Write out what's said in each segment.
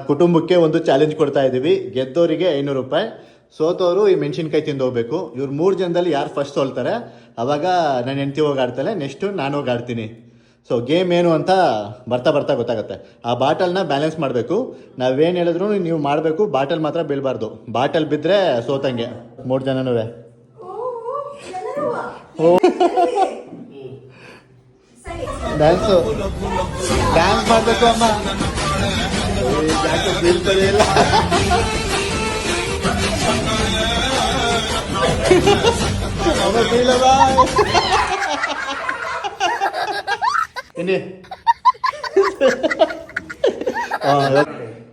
ಕುಟುಂಬಕ್ಕೆ ಒಂದು ಚಾಲೆಂಜ್ ಕೊಡ್ತಾ ಇದ್ದೀವಿ. ಗೆದ್ದವರಿಗೆ 500 ರೂಪಾಯಿ, ಸೋತವರು ಈ ಮೆಣಸಿನ್ಕಾಯಿ ತಿಂದು ಹೋಗ್ಬೇಕು. ಇವ್ರು 3 ಜನದಲ್ಲಿ ಯಾರು ಫಸ್ಟ್ ಸೋಲ್ತಾರೆ ಅವಾಗ ನಾನು ಹೆಂಡ್ತಿ ಹೋಗಿ ಆಡ್ತಾಳೆ, ನೆಕ್ಸ್ಟು ನಾನು ಹೋಗಿ ಆಡ್ತೀನಿ. ಸೊ ಗೇಮ್ ಏನು ಅಂತ ಬರ್ತಾ ಬರ್ತಾ ಗೊತ್ತಾಗುತ್ತೆ. ಆ ಬಾಟಲ್ನ ಬ್ಯಾಲೆನ್ಸ್ ಮಾಡಬೇಕು. ನಾವೇನು ಹೇಳಿದ್ರು ನೀವು ಮಾಡಬೇಕು, ಬಾಟಲ್ ಮಾತ್ರ ಬೀಳಬಾರ್ದು. ಬಾಟಲ್ ಬಿದ್ದರೆ ಸೋತಂಗೆ 3 ಜನನೂ. ಡ್ಯಾನ್ಸ್ ಮಾಡಬೇಕು ಅಮ್ಮ. ಬೀಳ್ತದೆ ಇಲ್ಲ ಬೀಳದ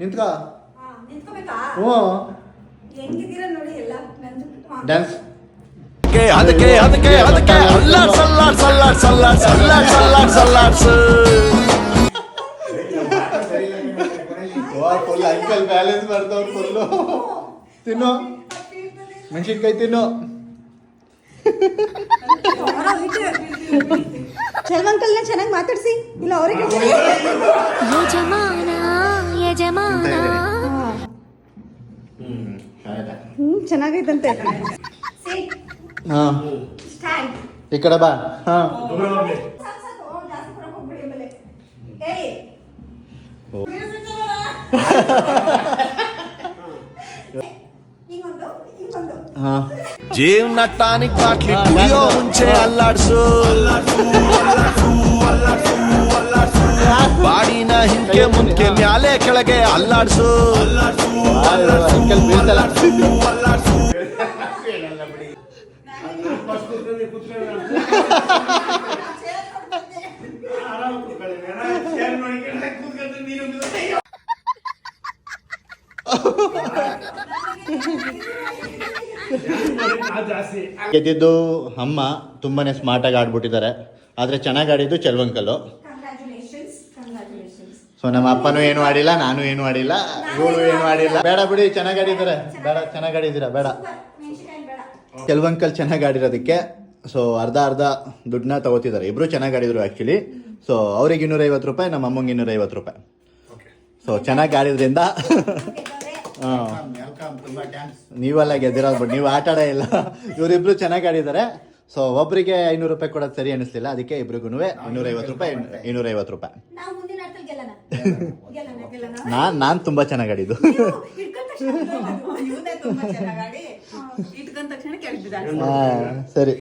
ನಿಂತ್ಕ. ಡ್ಯಾನ್ಸ್ ಅದಕ್ಕೆ ಅಲ್ಲಾಡ್ ಸಲ್ಲಾಡ್ ಸಲ್ಲಾಡ್ ಸಲ್ಲಾಡ್ ಸಲ್ಲಾಡ್ ಸಲ್ಲಾಡ್ ಸಲ್ಲಾಡ್ಸ್. ಫುಲ್ ಅಂಕಲ್ ಬ್ಯಾಲೆನ್ಸ್ ಮಾಡ್ತಾವ್ರು ಫುಲ್ಲು. ತಿನ್ನು ಮೆಣಸಿನ್ಕಾಯಿ ತಿನ್ನು. ಚಲ್ವಂಕಲ್ನ ಚೆನ್ನಾಗಿ ಮಾತಾಡ್ಸಿ, ಇಲ್ಲ ಅವರಿಗೆ ಚೆನ್ನಾಗೈತಂತೆ. ಈ ಕಡೆ ಬಾ. ಹಾ ಜೀವನ ಟಾನಿಕ್ ಬಾಟ್ಲಿ ಕುಡಿಯೋ ಮುಂಚೆ ಅಲ್ಲಾಡ್ಸು. ಬಾಡಿನ ಹಿಂದೆ ಮುಂದೆ ಮ್ಯಾಲೆ ಕೆಳಗೆ ಅಲ್ಲಾಡ್ಸು. ಅಂಕಲ್ ಬೀಳ್ತಲ್ಲ. ಗೆದ್ದಿದ್ದು ಅಮ್ಮ ತುಂಬಾನೇ ಸ್ಮಾರ್ಟ್ ಆಗಿ ಆಡ್ಬಿಟ್ಟಿದ್ದಾರೆ. ಆದ್ರೆ ಚೆನ್ನಾಗಿ ಆಡಿದ್ದು ಚೆಲ್ವಂಕಲ್ಲು. ಸೊ ನಮ್ಮ ಅಪ್ಪನೂ ಏನು ಆಡಿಲ್ಲ, ನಾನು ಏನು ಆಡಿಲ್ಲ, ಇವಳು ಏನು ಆಡಿಲ್ಲ. ಬೇಡ ಬಿಡಿ, ಚೆನ್ನಾಗಿ ಆಡಿದ್ದಾರೆ. ಬೇಡ, ಚೆನ್ನಾಗಿ ಆಡಿದ್ದೀರಾ, ಬೇಡ. ಚೆಲ್ವಂಕಲ್ ಚೆನ್ನಾಗಿ ಆಡಿರೋದಕ್ಕೆ ಸೊ ಅರ್ಧ ದುಡ್ಡನ್ನ ತಗೋತಿದ್ದಾರೆ. ಇಬ್ರು ಚೆನ್ನಾಗಿ ಆಡಿದ್ರು ಆಕ್ಚುಲಿ. ಸೊ ಅವ್ರಿಗೆ 250 ರೂಪಾಯಿ, ನಮ್ಮ ಅಮ್ಮಂಗೆ 250 ರೂಪಾಯಿ. ಸೊ ಚೆನ್ನಾಗಿ ಆಡಿದ್ರಿಂದ ನೀವೆಲ್ಲ ಗೆದ್ದಿರೋದು, ಬಟ್ ನೀವು ಆಟ ಆಡೇ ಇಲ್ಲ. ಇವರಿಬ್ರು ಚೆನ್ನಾಗಿ ಆಡಿದ್ದಾರೆ. ಸೊ ಒಬ್ರಿಗೆ 500 ರೂಪಾಯಿ ಕೊಡೋದು ಸರಿ ಅನಿಸ್ಲಿಲ್ಲ, ಅದಕ್ಕೆ ಇಬ್ರಿಗೂ 250 ರೂಪಾಯಿ. ನಾನ್ ತುಂಬಾ ಚೆನ್ನಾಗಿ ಆಡಿದ್ದು. ಸರಿ.